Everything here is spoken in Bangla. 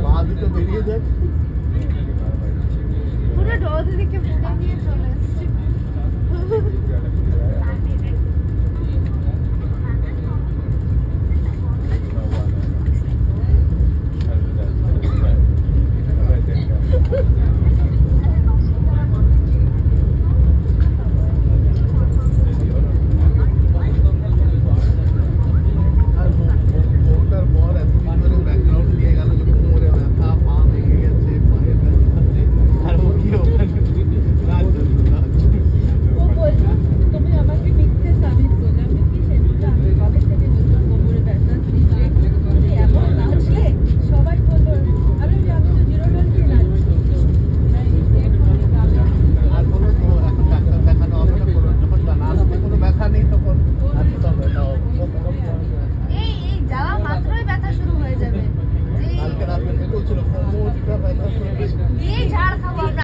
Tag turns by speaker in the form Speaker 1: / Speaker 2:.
Speaker 1: পা দুটো বেরিয়ে যাক।
Speaker 2: পুরো ডোজ দিকে মুড়ে নিয়ে চলে এসেছি।
Speaker 1: আর বউটার বর এতদিন ধরে ব্যাকগ্রাউন্ড দিয়ে গেল যে কোমরে ব্যথা, পা ভেঙে গেছে, পায়ে ব্যথা, আর ও কি ওখানে নাচ ধরছে।
Speaker 3: ও বললো তুমি আমাকে মিথ্যে সাবিত করলে। আমি কি সেটা আমি কবে থেকে বললাম কোমরে ব্যথা দিচ্ছে তুমি এমন নাচলে সবাই বললো। আমি তো 0-20 নাচছি।
Speaker 1: আর কোনো তো এখন ডাক্তার দেখানো হবে না, কোনো যখন নাচতে কোনো ব্যথা নেই তখন নাচতে হবে না।
Speaker 2: এই যাওয়া মাত্রই ব্যথা শুরু হয়ে যাবে।
Speaker 1: কালকে রাতে বলছিল কোমরটা ব্যথা করছে।
Speaker 2: এই